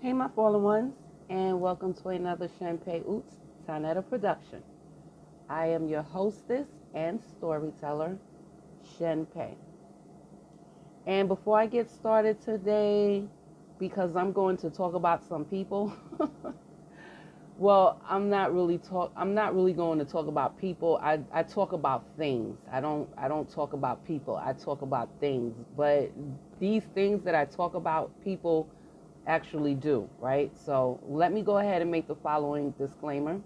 Hey, my fallen ones, and welcome to another Shen Pe Uts Taa-Neter production. I am your hostess and storyteller, Shen Pe. And before I get started today, because I'm going to talk about some people, well, I'm not really going to talk about people. I talk about things. I don't talk about people. I talk about things. But these things that I talk about, people actually do, right? So let me go ahead and make the following disclaimer.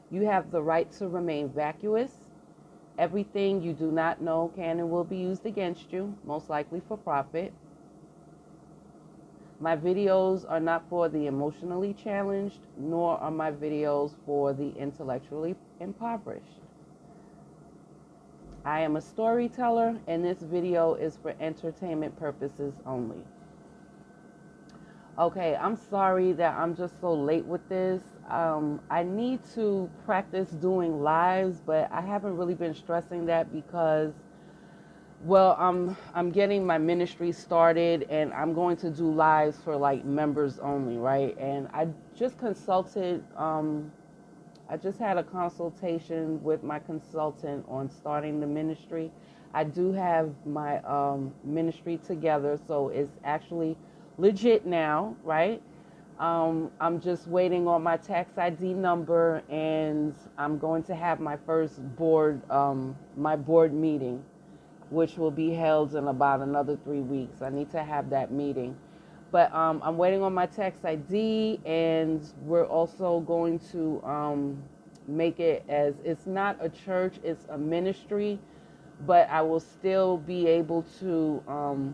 You have the right to remain vacuous. Everything you do not know can and will be used against you, most likely for profit. My videos are not for the emotionally challenged, nor are my videos for the intellectually impoverished. I am a storyteller, and this video is for entertainment purposes only. Okay, I'm sorry that I'm just so late with this. I need to practice doing lives, but I haven't really been stressing that because, well, I'm getting my ministry started, and I'm going to do lives for like members only, right? And I just consulted. I just had a consultation with my consultant on starting the ministry. I do have my ministry together, so it's actually legit now, right? I'm just waiting on my tax ID number, and I'm going to have my first my board meeting, which will be held in about another 3 weeks. I need to have that meeting. But I'm waiting on my tax ID, and we're also going to make it as, it's not a church, it's a ministry, but I will still be able to,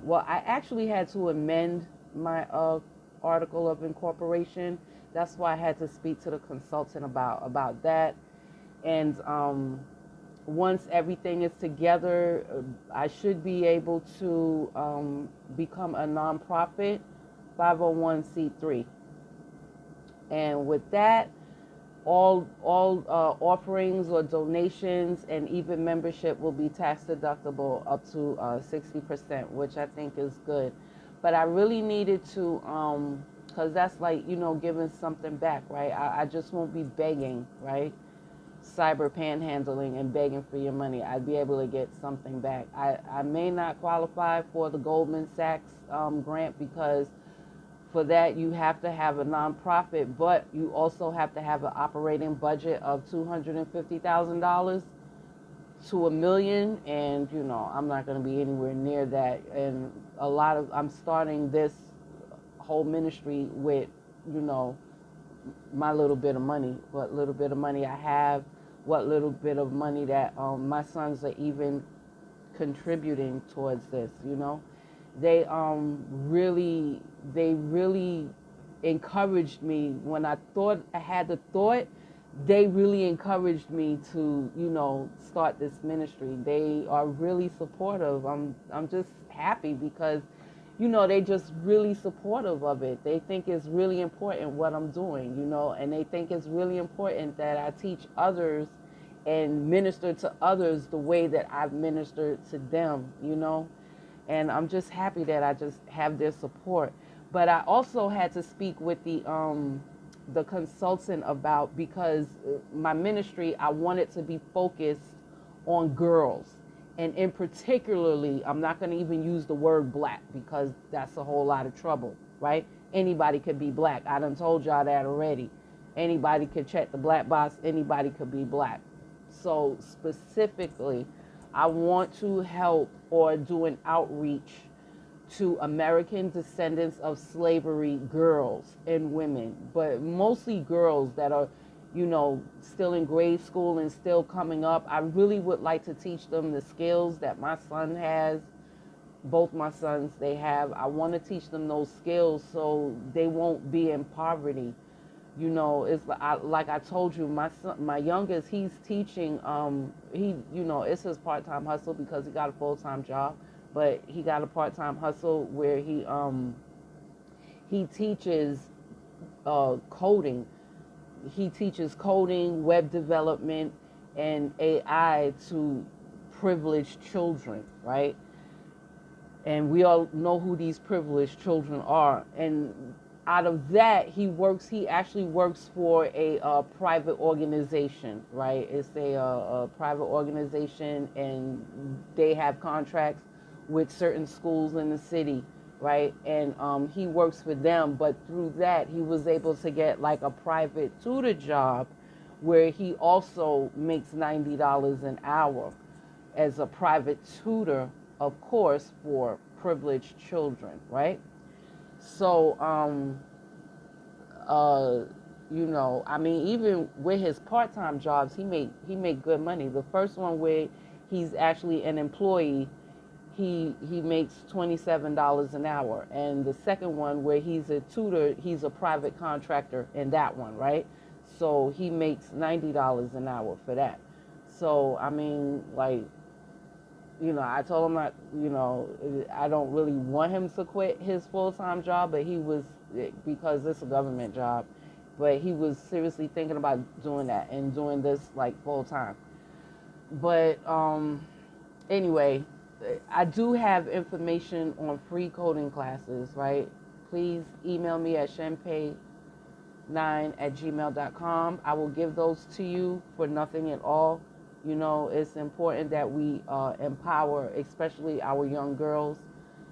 well, I actually had to amend my article of incorporation. That's why I had to speak to the consultant about that. And once everything is together, I should be able to become a nonprofit 501c3. And with that, all offerings or donations and even membership will be tax deductible up to 60%, which I think is good. But I really needed to, because that's like, giving something back, right? I just won't be begging, right? Cyber panhandling and begging for your money. I'd be able to get something back. I may not qualify for the Goldman Sachs grant, because for that you have to have a nonprofit, but you also have to have an operating budget of $250,000 to $1 million, and I'm not going to be anywhere near that. And I'm starting this whole ministry with my little bit of money, what little bit of money I have, what little bit of money that my sons are even contributing towards this. They really encouraged me when I thought I had the thought. They really encouraged me to start this ministry. They are really supportive. I'm just happy because they just really supportive of it. They think it's really important what I'm doing, and they think it's really important that I teach others and minister to others the way that I've ministered to them, and I'm just happy that I just have their support. But I also had to speak with the consultant about, because my ministry, I want it to be focused on girls. And in particularly, I'm not going to even use the word black, because that's a whole lot of trouble, right? Anybody could be black. I done told y'all that already. Anybody could check the black box. Anybody could be black. So specifically, I want to help or do an outreach to American descendants of slavery girls and women, but mostly girls that are, still in grade school and still coming up. I really would like to teach them the skills that my son has. Both my sons, they have. I want to teach them those skills so they won't be in poverty. It's like I told you, my son, my youngest, he's teaching. It's his part-time hustle because he got a full-time job, but he got a part-time hustle where he teaches coding. He teaches coding, web development, and AI to privileged children, right? And we all know who these privileged children are. And out of that, he actually works for a private organization, right? It's a private organization, and they have contracts with certain schools in the city, right? And he works for them, but through that, he was able to get like a private tutor job where he also makes $90 an hour as a private tutor, of course, for privileged children, right? So, you know, I mean, even with his part-time jobs, he made good money. The first one where he's actually an employee, he makes $27 an hour, and the second one where he's a tutor, he's a private contractor in that one, right? So he makes $90 an hour for that. So I mean, like, you know, I told him, you know, I don't really want him to quit his full-time job, but he was, because it's a government job, but he was seriously thinking about doing that and doing this like full-time. But anyway, I do have information on free coding classes, right? Please email me at shenpe9@gmail.com. I will give those to you for nothing at all. You know, it's important that we empower, especially our young girls.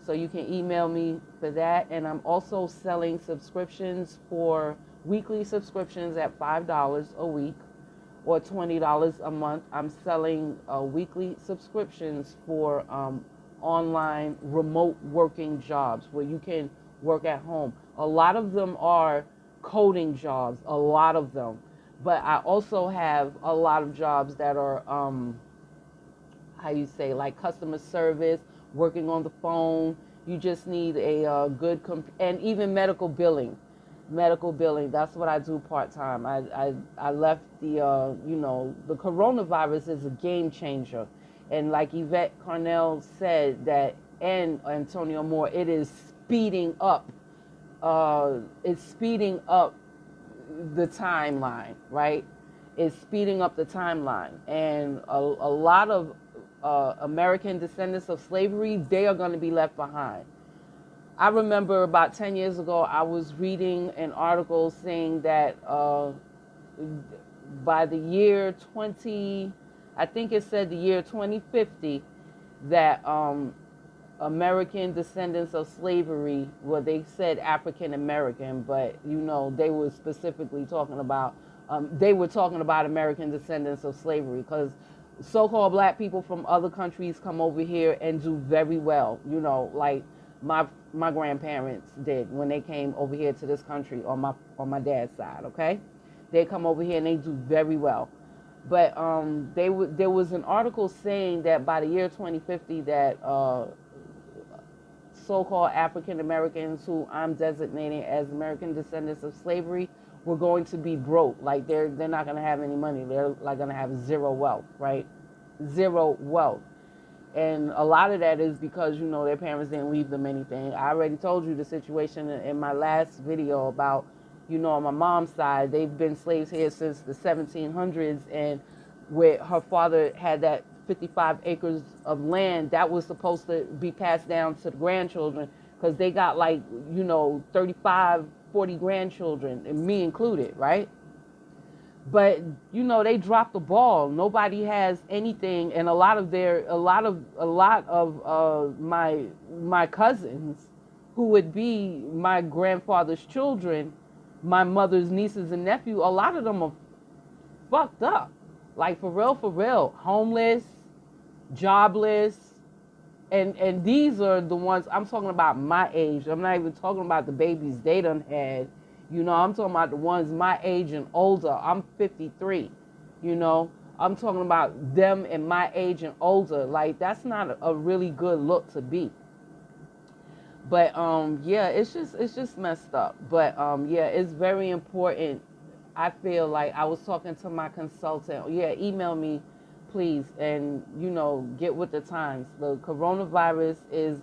So you can email me for that. And I'm also selling subscriptions for weekly subscriptions at $5 a week or $20 a month. I'm selling weekly subscriptions for online remote working jobs where you can work at home. A lot of them are coding jobs, a lot of them. But I also have a lot of jobs that are, how you say, like customer service, working on the phone. You just need a good, and even medical billing. Medical billing, that's what I do part-time. I left the, you know, the coronavirus is a game changer. And like Yvette Carnell said that, and Antonio Moore, it is speeding up. It's speeding up the timeline, right? It's speeding up the timeline. And a lot of American descendants of slavery, they are going to be left behind. I remember about 10 years ago, I was reading an article saying that by the year 20, I think it said the year 2050, that American descendants of slavery, well, they said African American, but you know, they were specifically talking about, they were talking about American descendants of slavery, because so-called black people from other countries come over here and do very well, you know, like my grandparents did when they came over here to this country on my dad's side, okay? They come over here and they do very well. But there was an article saying that by the year 2050 that so-called African Americans, who I'm designating as American descendants of slavery, were going to be broke. Like they're not going to have any money. They're like going to have zero wealth, right? Zero wealth. And a lot of that is because, you know, their parents didn't leave them anything. I already told you the situation in my last video about, you know, on my mom's side, they've been slaves here since the 1700s, and where her father had that 55 acres of land that was supposed to be passed down to the grandchildren, because they got like, you know, 35, 40 grandchildren, and me included, right? But you know, they dropped the ball. Nobody has anything, and a lot of my cousins, who would be my grandfather's children, my mother's nieces and nephews, a lot of them are fucked up, like for real, homeless, jobless, and these are the ones I'm talking about my age. I'm not even talking about the babies they done had. You know, I'm talking about the ones my age and older. I'm 53, you know. I'm talking about them and my age and older. Like, that's not a really good look to be. But, yeah, it's just messed up. But, yeah, it's very important. I feel like I was talking to my consultant. Yeah, email me, please, and, you know, get with the times. The coronavirus is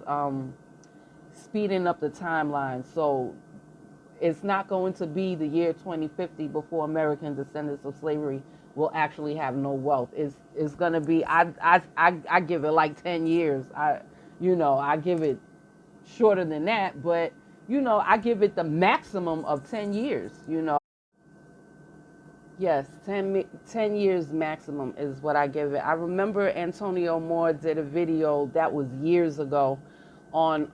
speeding up the timeline. So it's not going to be the year 2050 before American descendants of slavery will actually have no wealth. It's going to be, I give it like 10 years. I give it shorter than that, but I give it the maximum of 10 years, Yes, 10 years maximum is what I give it. I remember Antonio Moore did a video that was years ago on,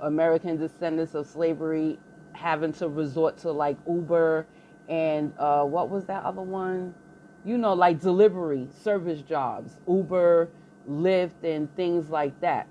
American descendants of slavery having to resort to like Uber and what was that other one? Like delivery service jobs, Uber, Lyft, and things like that.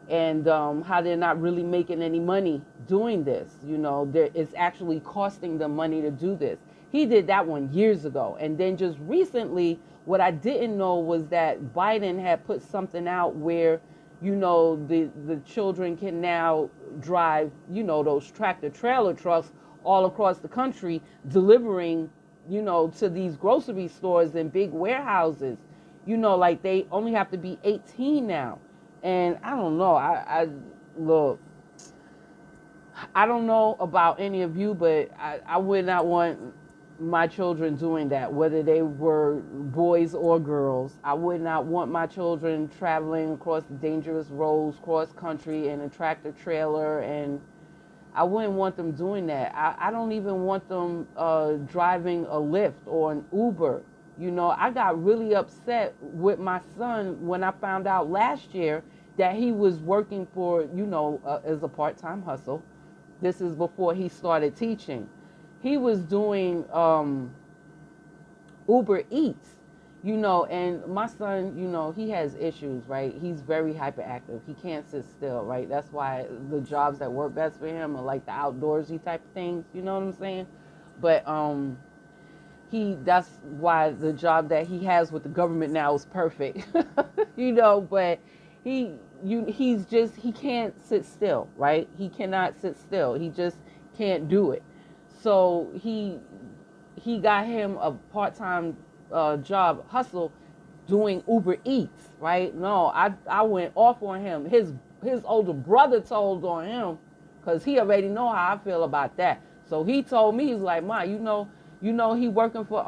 And how they're not really making any money doing this. It's actually costing them money to do this. He did that one years ago. And then just recently, what I didn't know was that Biden had put something out where, the children can now drive, those tractor trailer trucks all across the country delivering, to these grocery stores and big warehouses. Like they only have to be 18 now. And I don't know. I look. I don't know about any of you, but I would not want my children doing that, whether they were boys or girls. I would not want my children traveling across dangerous roads, cross country in a tractor trailer, and I wouldn't want them doing that. I don't even want them driving a Lyft or an Uber. I got really upset with my son when I found out last year that he was working for, as a part-time hustle. This is before he started teaching. He was doing Uber Eats, and my son, he has issues, right? He's very hyperactive. He can't sit still, right? That's why the jobs that work best for him are like the outdoorsy type of things, you know what I'm saying? But that's why the job that he has with the government now is perfect. But he can't sit still, right? He cannot sit still. He just can't do it. So he got him a part-time job hustle doing Uber Eats, right? No, I went off on him. His older brother told on him because he already know how I feel about that. So he told me, he's like, Ma, he working for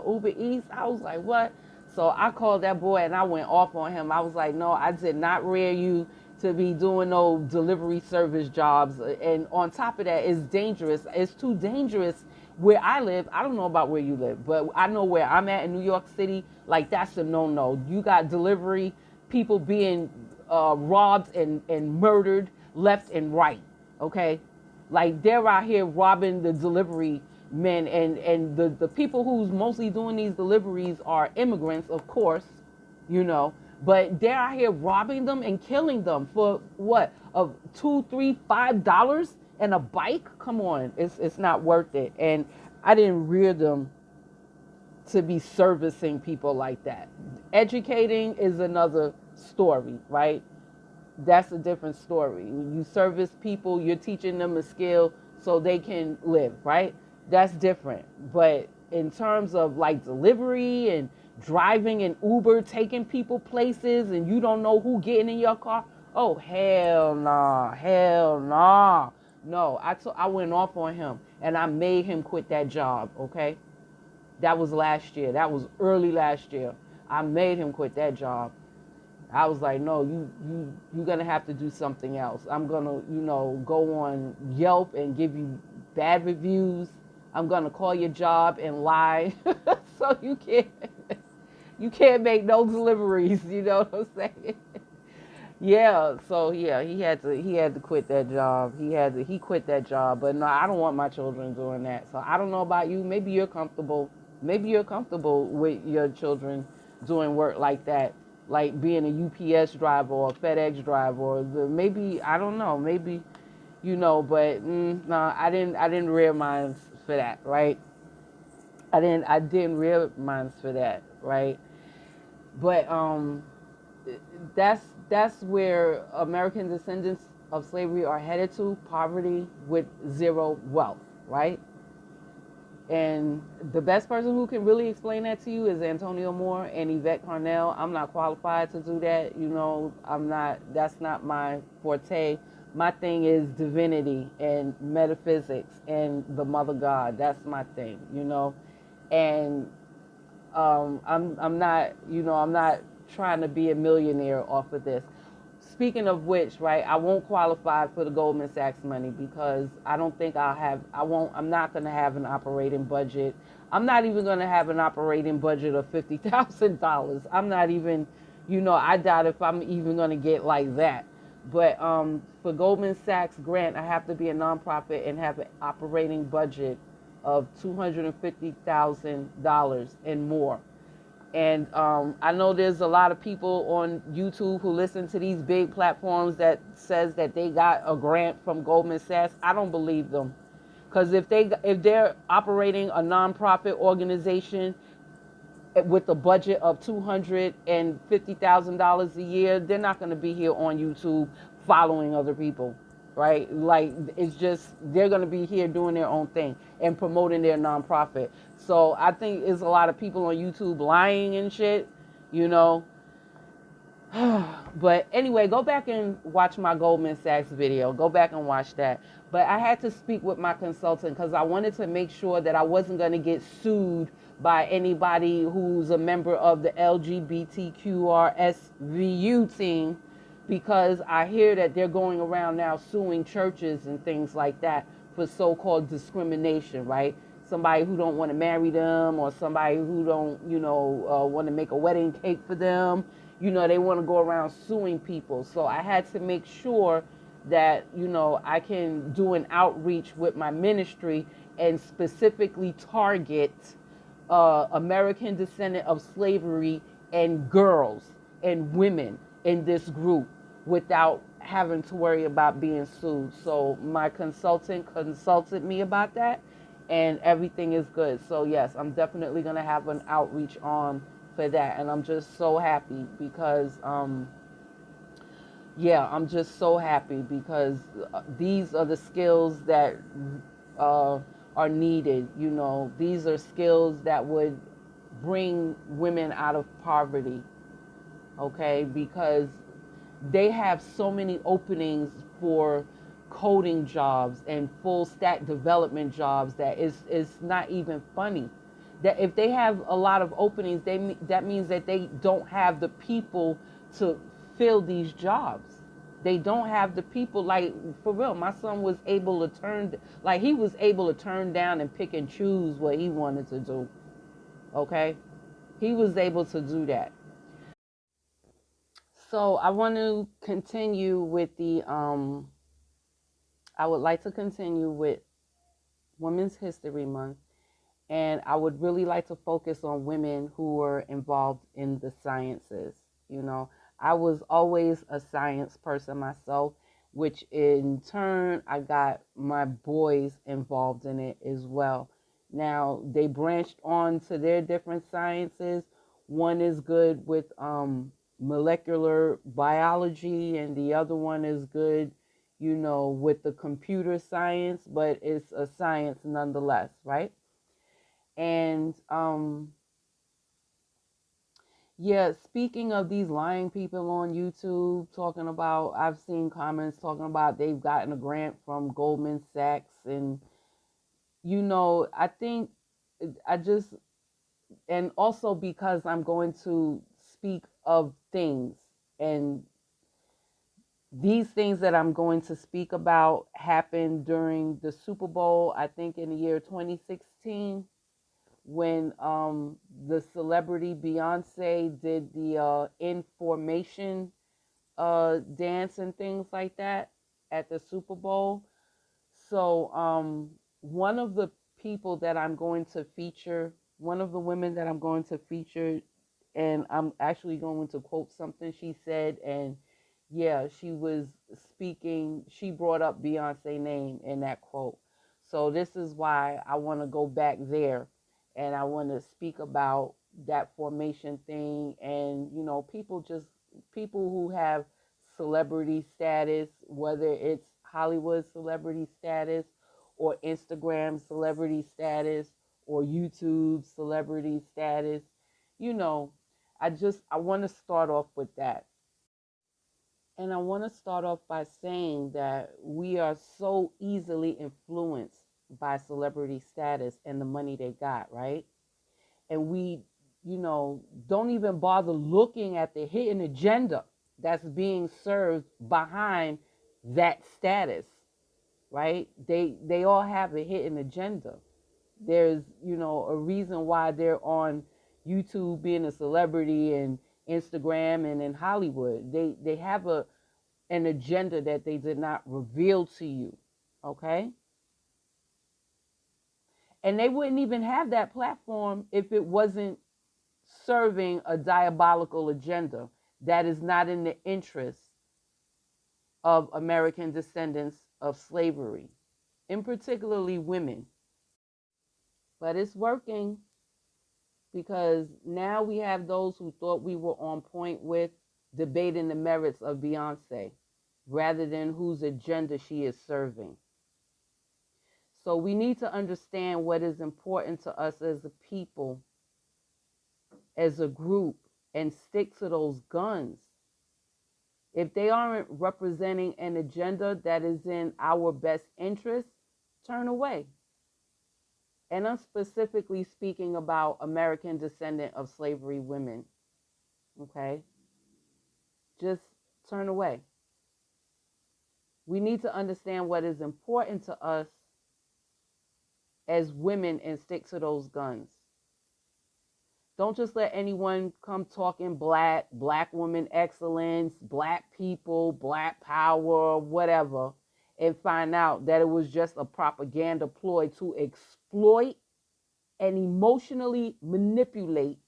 Uber Eats. I was like, what? So I called that boy and I went off on him. I was like, no, I did not rear you to be doing no delivery service jobs. And on top of that, it's dangerous. It's too dangerous where I live. I don't know about where you live, but I know where I'm at in New York City. Like, that's a no-no. You got delivery people being robbed and murdered left and right, okay? Like, they're out here robbing the delivery men, and the people who's mostly doing these deliveries are immigrants, of course, but they're out here robbing them and killing them for what, of $2, $3, $5 and a bike? Come on, it's not worth it. And I didn't rear them to be servicing people like that. Educating is another story, right? That's a different story. When you service people, you're teaching them a skill so they can live, right? That's different. But in terms of like delivery and driving and Uber, taking people places, and you don't know who getting in your car, oh, hell nah, hell nah. No, I went off on him and I made him quit that job, okay? That was last year. That was early last year. I made him quit that job. I was like, no, you're going to have to do something else. I'm going to, go on Yelp and give you bad reviews. I'm going to call your job and lie. So you can't make no deliveries, you know what I'm saying? Yeah, so yeah, he had to quit that job. He quit that job, but no, I don't want my children doing that. So I don't know about you. Maybe you're comfortable with your children doing work like that, like being a UPS driver or a FedEx driver, or maybe, I don't know, maybe, but no, I didn't rear mine for that, right? I didn't rear mine for that, right? But that's where American descendants of slavery are headed to: poverty with zero wealth, right? And the best person who can really explain that to you is Antonio Moore and Yvette Carnell. I'm not qualified to do that. That's not my forte. My thing is divinity and metaphysics and the Mother God. That's my thing, And I'm not trying to be a millionaire off of this. speaking of which, right, I won't qualify for the Goldman Sachs money because I don't think I'm not going to have an operating budget. I'm not even going to have an operating budget of $50,000. I'm not even, I doubt if I'm even going to get like that. But for Goldman Sachs grant, I have to be a nonprofit and have an operating budget of $250,000 and more. And I know there's a lot of people on YouTube who listen to these big platforms that says that they got a grant from Goldman Sachs. I don't believe them, because if they're operating a nonprofit organization with a budget of $250,000 a year, they're not going to be here on YouTube following other people, right? Like, it's just, they're going to be here doing their own thing and promoting their nonprofit. So I think there's a lot of people on YouTube lying and shit, you know. But anyway, go back and watch my Goldman Sachs video. Go back and watch that. But I had to speak with my consultant because I wanted to make sure that I wasn't going to get sued by anybody who's a member of the LGBTQRSVU team, because I hear that they're going around now suing churches and things like that for so-called discrimination, right? Somebody who don't want to marry them, or somebody who don't, want to make a wedding cake for them. They want to go around suing people. So I had to make sure that, I can do an outreach with my ministry and specifically target American descendant of slavery and girls and women in this group without having to worry about being sued. So my consultant consulted me about that, and everything is good. So yes, I'm definitely going to have an outreach on for that. And I'm just so happy because, I'm just so happy because these are the skills that are needed. These are skills that would bring women out of poverty, okay? Because they have so many openings for coding jobs and full stack development jobs that it's not even funny. That if they have a lot of openings, that means that they don't have the people to fill these jobs. They don't have the people. Like, for real, my son was able to turn down and pick and choose what he wanted to do. Okay? He was able to do that. So I want to continue with I would like to continue with Women's History Month. And I would really like to focus on women who were involved in the sciences. I was always a science person myself, which in turn, I got my boys involved in it as well. Now, they branched on to their different sciences. One is good with molecular biology, and the other one is good, with the computer science, but it's a science nonetheless, right? And speaking of these lying people on YouTube talking about, I've seen comments talking about they've gotten a grant from Goldman Sachs. And, I think and also because I'm going to speak of things, and these things that I'm going to speak about happened during the Super Bowl, I think in the year 2016. When the celebrity Beyonce did the information dance and things like that at the Super Bowl. So one of the people that I'm going to feature, one of the women that I'm going to feature, and I'm actually going to quote something she said, and she was speaking, she brought up Beyonce's name in that quote. So this is why I want to go back there, and I want to speak about that formation thing. And, people who have celebrity status, whether it's Hollywood celebrity status or Instagram celebrity status or YouTube celebrity status, I want to start off with that. And I want to start off by saying that we are so easily influenced by celebrity status and the money they got, right? And we, don't even bother looking at the hidden agenda. that's being served behind that status, right? They all have a hidden agenda. There's, a reason why they're on YouTube being a celebrity and Instagram and in Hollywood. They have an agenda that they did not reveal to you, okay? And they wouldn't even have that platform if it wasn't serving a diabolical agenda that is not in the interest of American descendants of slavery, in particularly women. But it's working, because now we have those who thought we were on point with debating the merits of Beyonce rather than whose agenda she is serving. So we need to understand what is important to us as a people, as a group, and stick to those guns. If they aren't representing an agenda that is in our best interest, turn away. And I'm specifically speaking about American descendant of slavery women. Okay? Just turn away. We need to understand what is important to us as women and stick to those guns. Don't just let anyone come talking black woman excellence, black people, black power, whatever, and find out that it was just a propaganda ploy to exploit and emotionally manipulate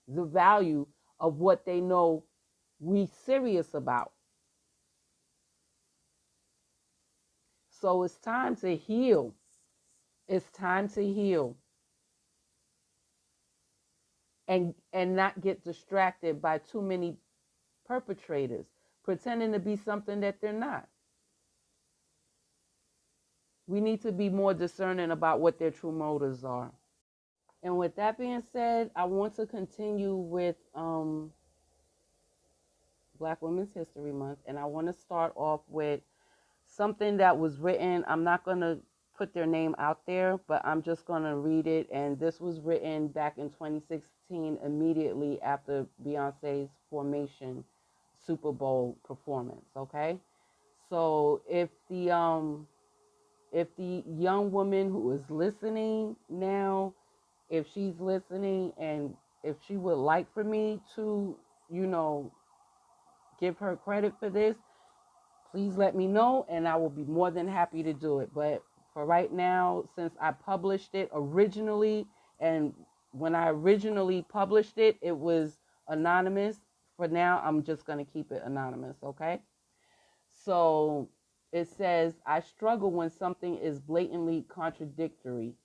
the value of what they know we serious about. So it's time to heal. It's time to heal. And not get distracted by too many perpetrators pretending to be something that they're not. We need to be more discerning about what their true motives are. And with that being said, I want to continue with Black Women's History Month, and I want to start off with something that was written. I'm not going to put their name out there, but I'm just going to read it. And this was written back in 2016, immediately after Beyonce's Formation Super Bowl performance. Okay, so if the young woman who is listening now, if she's listening, and if she would like for me to, give her credit for this, please let me know, and I will be more than happy to do it. But for right now, since I published it originally, and when I originally published it, it was anonymous. For now, I'm just going to keep it anonymous, okay? So it says, I struggle when something is blatantly contradictory,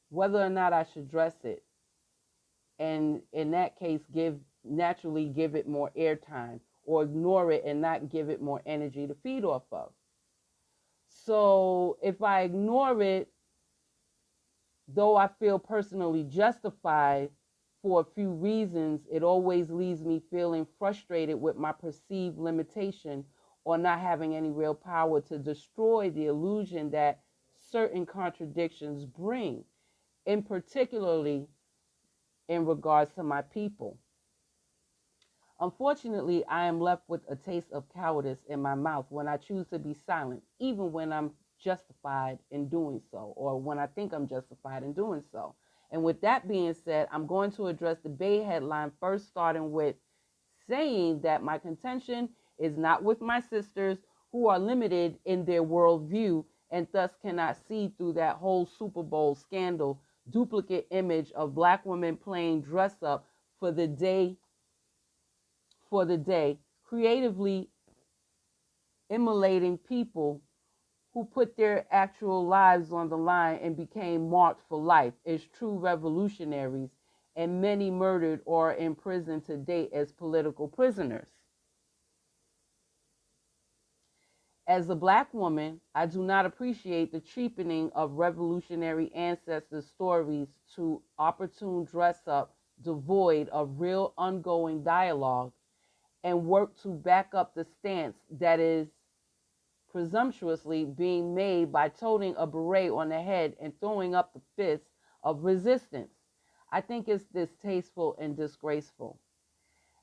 whether or not I should address it. And in that case, naturally give it more airtime, or ignore it and not give it more energy to feed off of. So if I ignore it, though I feel personally justified for a few reasons, it always leaves me feeling frustrated with my perceived limitation, or not having any real power to destroy the illusion that certain contradictions bring, in particularly in regards to my people. Unfortunately, I am left with a taste of cowardice in my mouth when I choose to be silent, even when I'm justified in doing so, or when I think I'm justified in doing so. And with that being said, I'm going to address the Bay headline first, starting with saying that my contention is not with my sisters, who are limited in their worldview and thus cannot see through that whole Super Bowl scandal duplicate image of Black women playing dress up for the day, creatively immolating people who put their actual lives on the line and became marked for life as true revolutionaries, and many murdered or imprisoned to date as political prisoners. As a Black woman, I do not appreciate the cheapening of revolutionary ancestors' stories to opportune dress up devoid of real ongoing dialogue, and work to back up the stance that is presumptuously being made by toting a beret on the head and throwing up the fist of resistance. I think it's distasteful and disgraceful.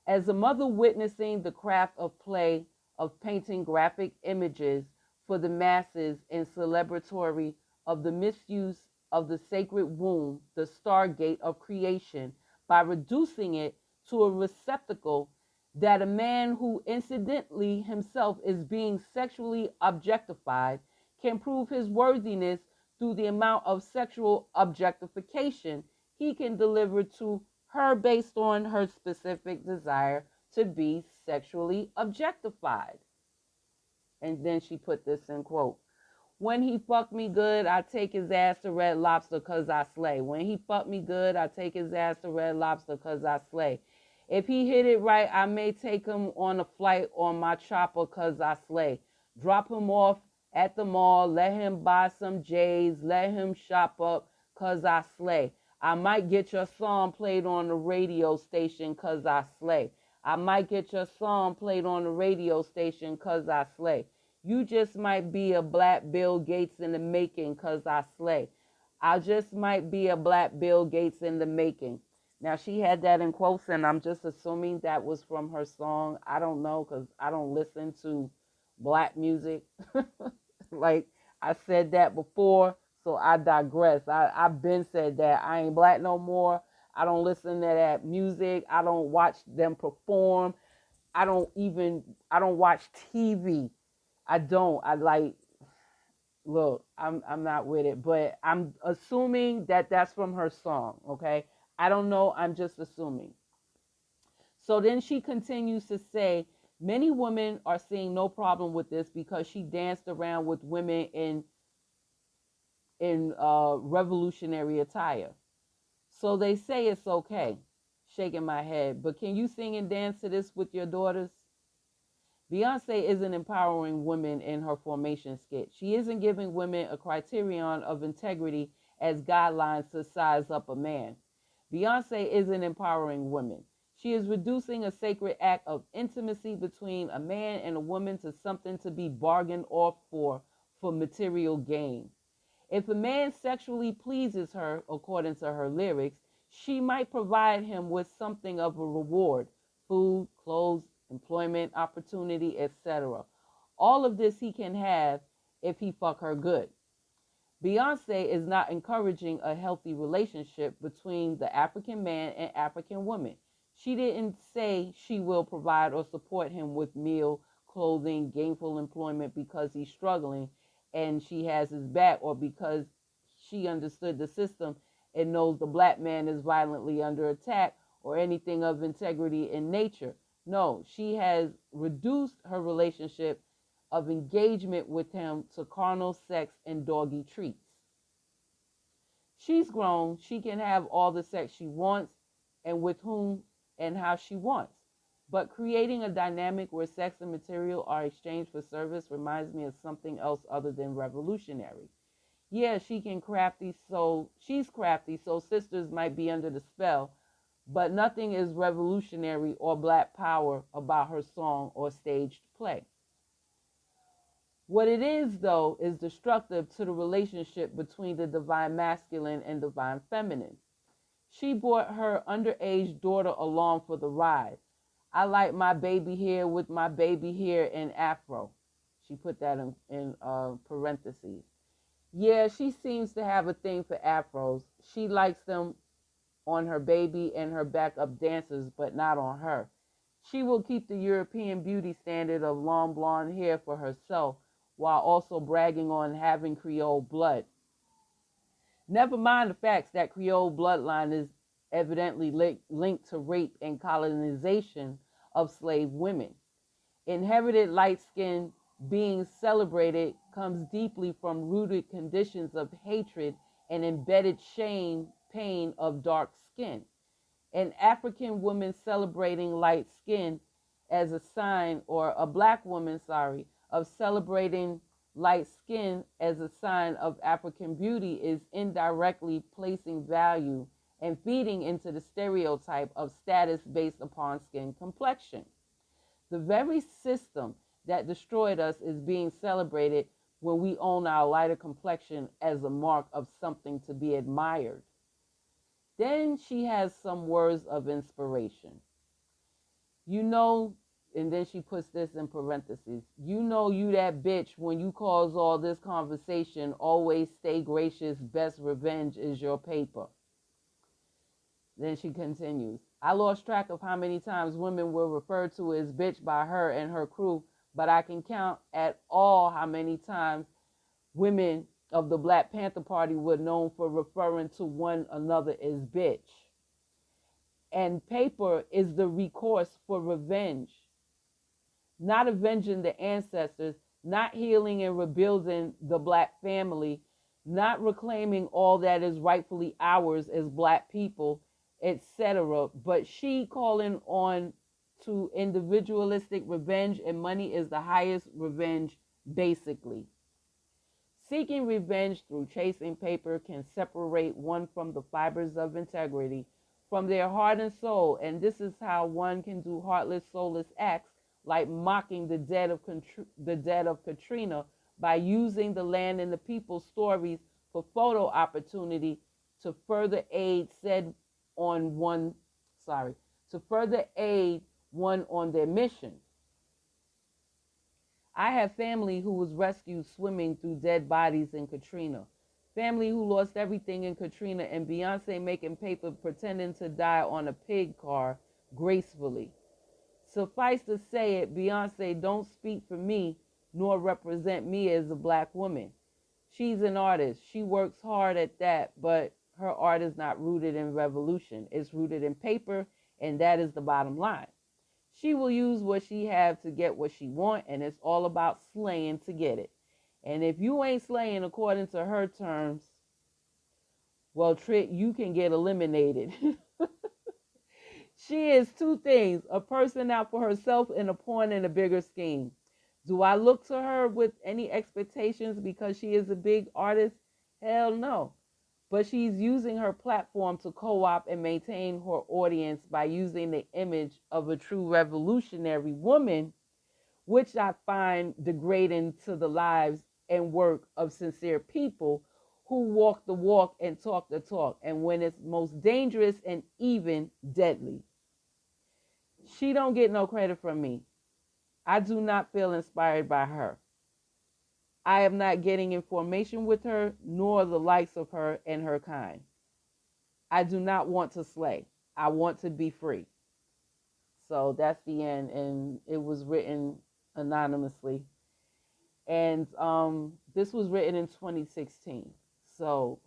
As a mother witnessing the craft of play of painting graphic images for the masses in celebratory of the misuse of the sacred womb, the stargate of creation, by reducing it to a receptacle that a man who incidentally himself is being sexually objectified can prove his worthiness through the amount of sexual objectification he can deliver to her based on her specific desire to be sexually objectified. And then she put this in quote. When he fuck me good, I take his ass to Red Lobster cause I slay. When he fuck me good, I take his ass to Red Lobster cause I slay. If he hit it right, I may take him on a flight on my chopper cause I slay. Drop him off at the mall, let him buy some J's, let him shop up cause I slay. I might get your song played on the radio station cause I slay. I might get your song played on the radio station cause I slay. You just might be a black Bill Gates in the making cause I slay. I just might be a black Bill Gates in the making. Now she had that in quotes and I'm just assuming that was from her song. I don't know because I don't listen to black music. Like I said that before, so I digress. I've been said that. I ain't black no more. I don't listen to that music. I don't watch them perform. I don't watch TV. I don't. I like, look, I'm not with it, but I'm assuming that that's from her song, okay? I don't know, I'm just assuming. So then she continues to say, many women are seeing no problem with this because she danced around with women in revolutionary attire. So they say it's okay. Shaking my head, but can you sing and dance to this with your daughters? Beyonce isn't empowering women in her formation skit. She isn't giving women a criterion of integrity as guidelines to size up a man. Beyonce isn't empowering women. She is reducing a sacred act of intimacy between a man and a woman to something to be bargained off for material gain. If a man sexually pleases her, according to her lyrics, she might provide him with something of a reward: food, clothes, employment opportunity, etc. All of this he can have if he fuck her good. Beyonce is not encouraging a healthy relationship between the African man and African woman. She didn't say she will provide or support him with meal, clothing, gainful employment because he's struggling and she has his back, or because she understood the system and knows the black man is violently under attack, or anything of integrity in nature. No, she has reduced her relationship of engagement with him to carnal sex and doggy treats. She's grown. She can have all the sex she wants and with whom and how she wants. But creating a dynamic where sex and material are exchanged for service reminds me of something else other than revolutionary. Yeah, she's crafty, so sisters might be under the spell, but nothing is revolutionary or black power about her song or staged play. What it is, though, is destructive to the relationship between the divine masculine and divine feminine. She brought her underage daughter along for the ride. I like my baby hair with my baby hair in afro. She put that in parentheses. Yeah, she seems to have a thing for afros. She likes them on her baby and her backup dancers, but not on her. She will keep the European beauty standard of long blonde hair for herself while also bragging on having Creole blood. Never mind the facts that Creole bloodline is evidently linked to rape and colonization of slave women. Inherited light skin being celebrated comes deeply from rooted conditions of hatred and embedded shame, pain of dark skin. An African woman celebrating light skin as a sign, or a black woman, of celebrating light skin as a sign of African beauty is indirectly placing value and feeding into the stereotype of status based upon skin complexion. The very system that destroyed us is being celebrated when we own our lighter complexion as a mark of something to be admired. Then she has some words of inspiration. You know, and then she puts this in parentheses. You know you that bitch when you cause all this conversation, always stay gracious, best revenge is your paper. Then she continues, I lost track of how many times women were referred to as bitch by her and her crew, but I can count at all how many times women of the Black Panther Party were known for referring to one another as bitch. And paper is the recourse for revenge, not avenging the ancestors, not healing and rebuilding the Black family, not reclaiming all that is rightfully ours as Black people, etc. But she calling on to individualistic revenge, and money is the highest revenge, basically. Seeking revenge through chasing paper can separate one from the fibers of integrity, from their heart and soul, and this is how one can do heartless, soulless acts like mocking the dead of Katrina by using the land and the people's stories for photo opportunity to further aid said on one, sorry, to further aid one on their mission. I have family who was rescued swimming through dead bodies in Katrina. Family who lost everything in Katrina, and Beyonce making paper pretending to die on a pig car gracefully. Suffice to say it, Beyonce don't speak for me nor represent me as a Black woman. She's an artist. She works hard at that, but her art is not rooted in revolution. It's rooted in paper, and that is the bottom line. She will use what she have to get what she want, and it's all about slaying to get it. And if you ain't slaying according to her terms, well, Trick, you can get eliminated. She is two things, a person out for herself and a pawn in a bigger scheme. Do I look to her with any expectations because she is a big artist? Hell no. But she's using her platform to co-opt and maintain her audience by using the image of a true revolutionary woman, which I find degrading to the lives and work of sincere people who walk the walk and talk the talk, and when it's most dangerous and even deadly. She don't get no credit from me. I do not feel inspired by her. I am not getting information with her, nor the likes of her and her kind. I do not want to slay. I want to be free. So that's the end, and it was written anonymously. And this was written in 2016. So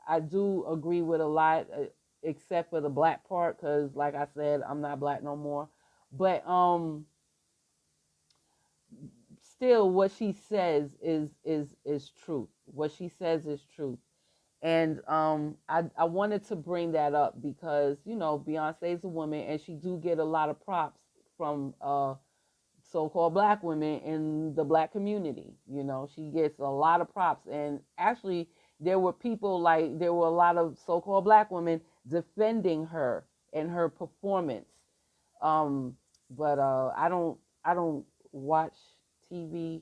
I do agree with a lot, except for the Black part, because like I said, I'm not Black no more. But still, what she says is truth. What she says is truth. And I wanted to bring that up because, you know, Beyonce is a woman, and she do get a lot of props from so-called Black women in the Black community. You know, she gets a lot of props. And actually, there were a lot of so-called Black women defending her and her performance. But I don't watch TV.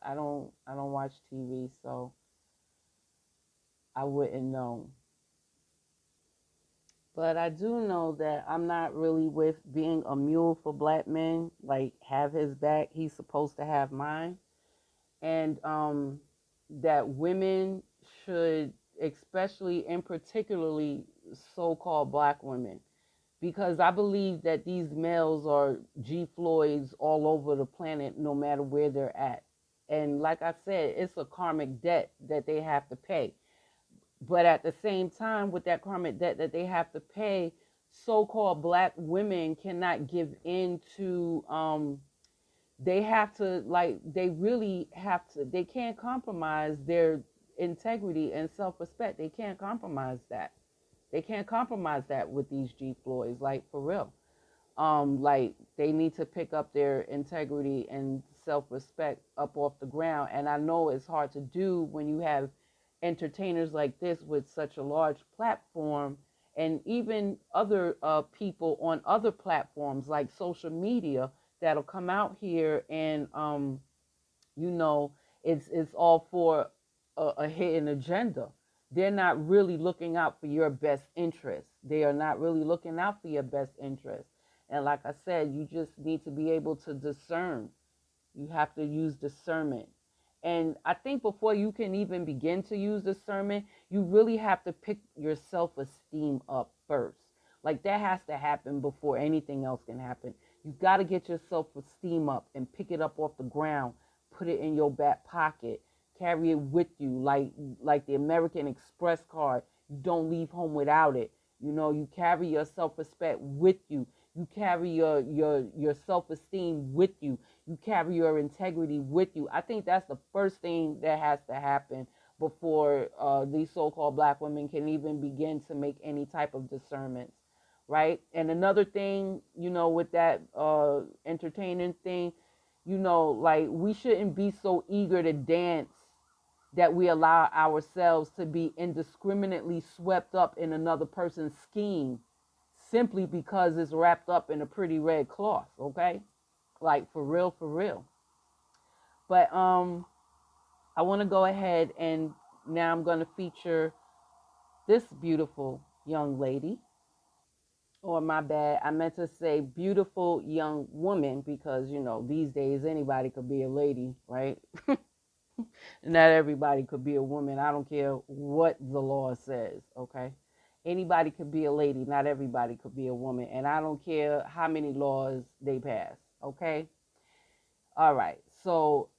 I don't watch TV, so I wouldn't know. But I do know that I'm not really with being a mule for Black men. Like, have his back, he's supposed to have mine. And that women should, especially and particularly so-called Black women, because I believe that these males are G. Floyds all over the planet, no matter where they're at. And like I said, it's a karmic debt that they have to pay. But at the same time, with that karmic debt that they have to pay, so-called Black women cannot give in to, they have to, like, they really have to, they can't compromise their integrity and self-respect. They can't compromise that. They can't compromise that with these G. Floyds, like, for real. Like, they need to pick up their integrity and self-respect up off the ground. And I know it's hard to do when you have entertainers like this with such a large platform, and even other people on other platforms like social media that'll come out here and you know, it's all for a hidden agenda. They're not really looking out for your best interest. They are not really looking out for your best interest. And like I said, you just need to be able to discern. You have to use discernment. And I think before you can even begin to use discernment, you really have to pick your self-esteem up first. Like that has to happen before anything else can happen. You got to get your self-esteem up and pick it up off the ground, put it in your back pocket, carry it with you like the American Express card. You don't leave home without it. You know, you carry your self-respect with you. You carry your self-esteem with you. You carry your integrity with you. I think that's the first thing that has to happen before these so-called black women can even begin to make any type of discernments, right? And another thing, you know, with that entertaining thing, you know, like we shouldn't be so eager to dance that we allow ourselves to be indiscriminately swept up in another person's scheme simply because it's wrapped up in a pretty red cloth, okay? Like for real, for real. But I want to go ahead and now I'm going to feature this beautiful young lady. Or my bad, I meant to say beautiful young woman because, you know, these days anybody could be a lady, right? Not everybody could be a woman. I don't care what the law says, okay? Anybody could be a lady. Not everybody could be a woman. And I don't care how many laws they pass, okay? All right. So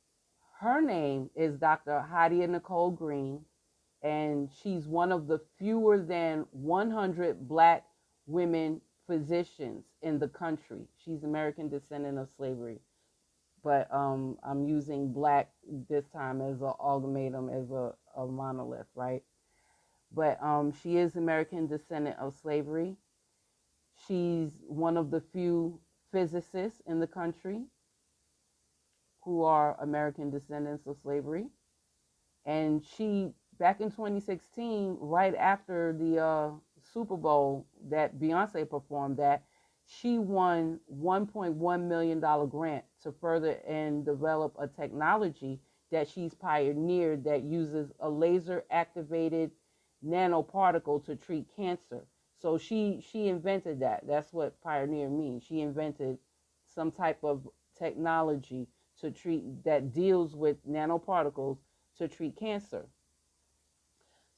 her name is Dr. Hadia Nicole Green, and she's one of the fewer than 100 black women physicians in the country. She's American descendant of slavery. But I'm using black this time as an amalgamatum, as a monolith, right? But she is American descendant of slavery. She's one of the few physicists in the country who are American descendants of slavery. And she, back in 2016, right after the Super Bowl that Beyonce performed at, she won $1.1 million grant to further and develop a technology that she's pioneered that uses a laser activated nanoparticle to treat cancer. So she invented that. That's what pioneer means. She invented some type of technology to treat that deals with nanoparticles to treat cancer.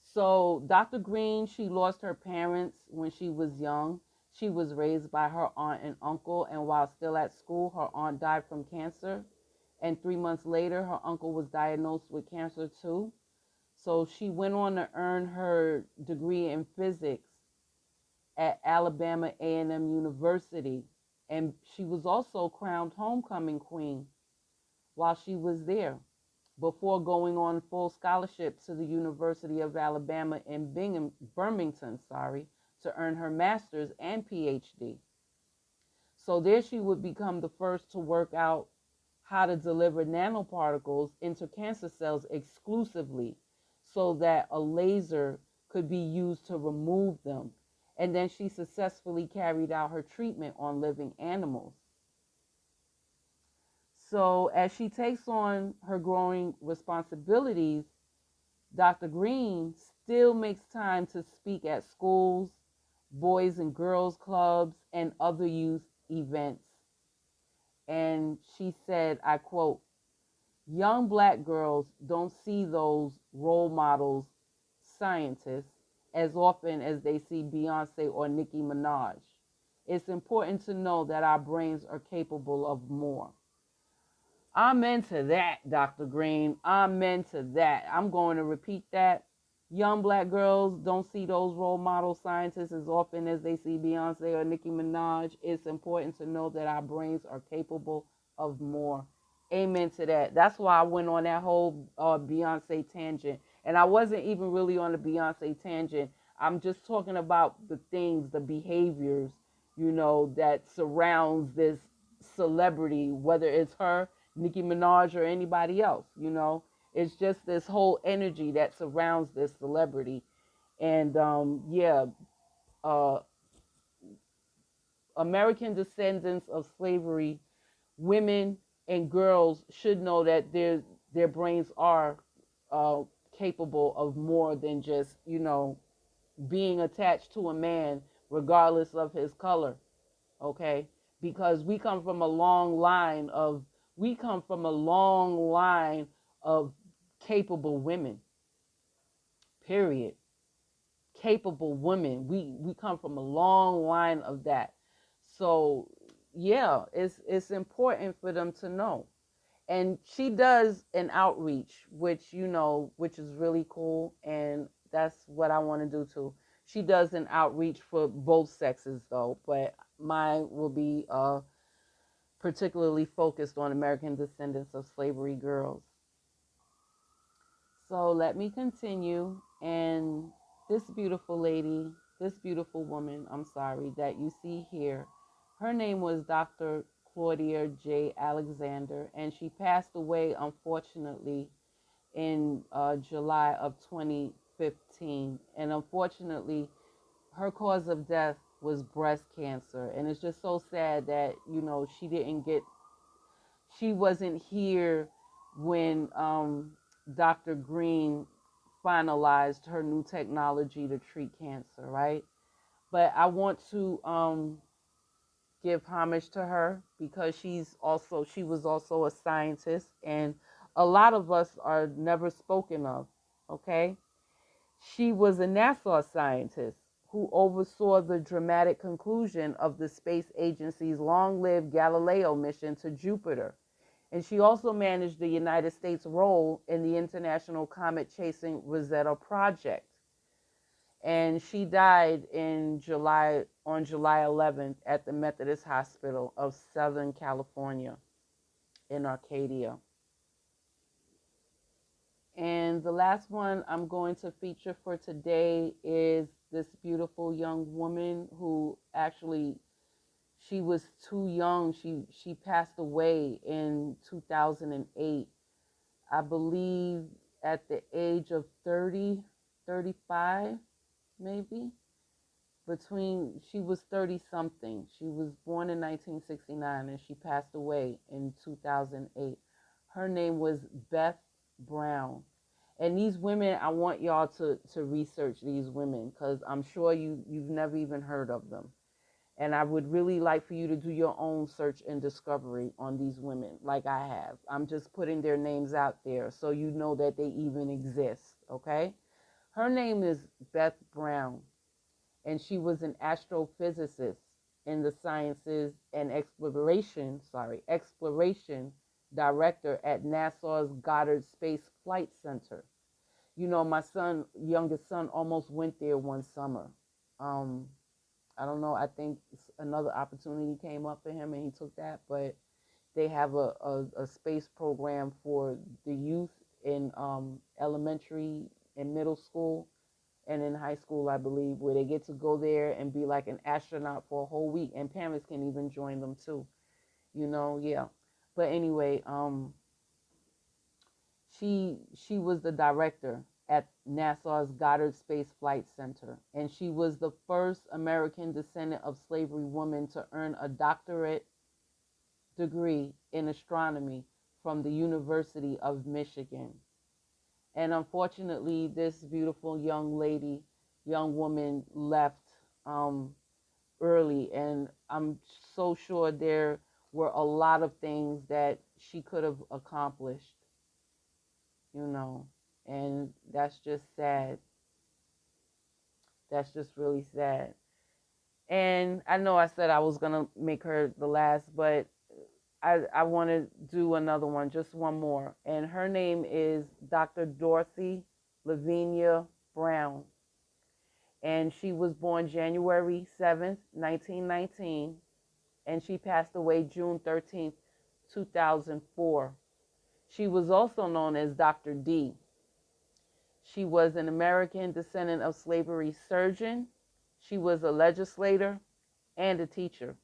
So Dr. Green, she lost her parents when she was young. She was raised by her aunt and uncle, and while still at school, her aunt died from cancer. And 3 months later, her uncle was diagnosed with cancer too. So she went on to earn her degree in physics at Alabama A&M University. And she was also crowned homecoming queen while she was there, before going on full scholarship to the University of Alabama in Birmingham, to earn her master's and PhD. So there she would become the first to work out how to deliver nanoparticles into cancer cells exclusively so that a laser could be used to remove them. And then she successfully carried out her treatment on living animals. So as she takes on her growing responsibilities, Dr. Green still makes time to speak at schools, boys and girls clubs, and other youth events. And she said, I quote, young black girls don't see those role models, scientists, as often as they see Beyonce or Nicki Minaj. It's important to know that our brains are capable of more. I'm into that, Dr. Green. I'm into that. I'm going to repeat that. Young black girls don't see those role model scientists as often as they see Beyonce or Nicki Minaj. It's important to know that our brains are capable of more. Amen to that. That's why I went on that whole Beyonce tangent. And I wasn't even really on the Beyonce tangent. I'm just talking about the things, the behaviors, you know, that surrounds this celebrity, whether it's her, Nicki Minaj, or anybody else, you know. It's just this whole energy that surrounds this celebrity. And uh, American descendants of slavery, women and girls should know that their brains are uh, capable of more than just, you know, being attached to a man regardless of his color, okay? because we come from a long line of capable women, period. Capable women. We come from a long line of that. So yeah, it's important for them to know. And she does an outreach, which which is really cool, and that's what I want to do too. She does an outreach for both sexes though, but mine will be particularly focused on American descendants of slavery girls. So let me continue. And this beautiful lady, this beautiful woman, I'm sorry, that you see here, her name was Dr. Claudia J. Alexander, and she passed away, unfortunately, in July of 2015. And unfortunately, her cause of death was breast cancer. And it's just so sad that, she wasn't here when Dr. Green finalized her new technology to treat cancer, right? But I want to give homage to her because she was also a scientist, and a lot of us are never spoken of, okay? She was a NASA scientist who oversaw the dramatic conclusion of the space agency's long-lived Galileo mission to Jupiter. And she also managed the United States role in the International Comet Chasing Rosetta Project. And she died on July 11th at the Methodist Hospital of Southern California in Arcadia. And the last one I'm going to feature for today is this beautiful young woman who actually, she was too young. She passed away in 2008, I believe, at the age of 30, 35, maybe. She was 30 something. She was born in 1969 and she passed away in 2008. Her name was Beth Brown. And these women, I want y'all to research these women because I'm sure you've never even heard of them. And I would really like for you to do your own search and discovery on these women like I have. I'm just putting their names out there so you know that they even exist, okay? Her name is Beth Brown, and she was an astrophysicist in the sciences and exploration director at NASA's Goddard Space Flight Center. My youngest son almost went there one summer. I don't know. I think another opportunity came up for him and he took that. But they have a space program for the youth in elementary and middle school and in high school, I believe, where they get to go there and be like an astronaut for a whole week. And parents can even join them too. Yeah. But anyway, she was the director at NASA's Goddard Space Flight Center, and she was the first American descendant of slavery woman to earn a doctorate degree in astronomy from the University of Michigan. And unfortunately, this beautiful young woman left early, and I'm so sure there were a lot of things that she could have accomplished, and that's just sad. That's just really sad. And I know I said I was going to make her the last, but I want to do another one, just one more. And her name is Dr. Dorothy Lavinia Brown. And she was born January 7th, 1919, and she passed away June 13th, 2004. She was also known as Dr. D. She was an American descendant of slavery surgeon. She was a legislator and a teacher.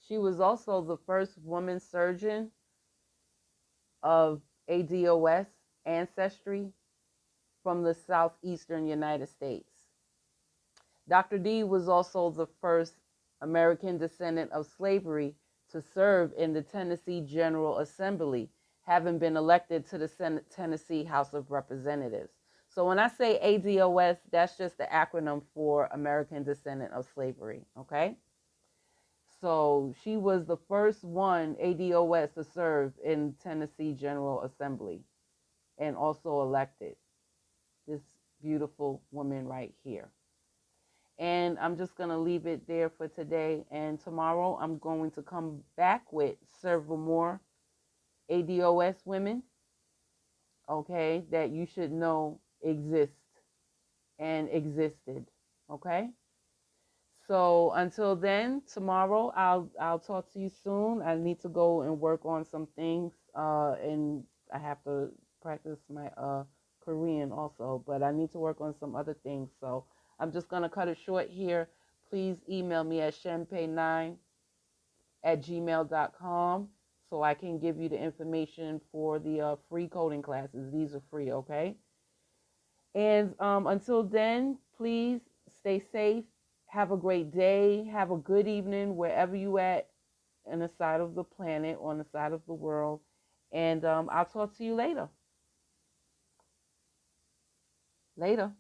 She was also the first woman surgeon of ADOS ancestry from the southeastern United States. Dr. D was also the first American descendant of slavery to serve in the Tennessee General Assembly, having been elected to the Tennessee House of Representatives. So when I say ADOS, that's just the acronym for American Descendant of Slavery, okay? So she was the first one ADOS to serve in Tennessee General Assembly and also elected. This beautiful woman right here. And I'm just going to leave it there for today. And tomorrow I'm going to come back with several more ADOS women, okay, that you should know exist and existed, okay? So until then, tomorrow I'll talk to you soon. I need to go and work on some things, and I have to practice my Korean also, but I need to work on some other things. So I'm just gonna cut it short here. Please email me at shenpe9@gmail.com so I can give you the information for the free coding classes. These are free, okay? And until then, please stay safe. Have a great day. Have a good evening wherever you at on the side of the planet, on the side of the world. And I'll talk to you later. Later.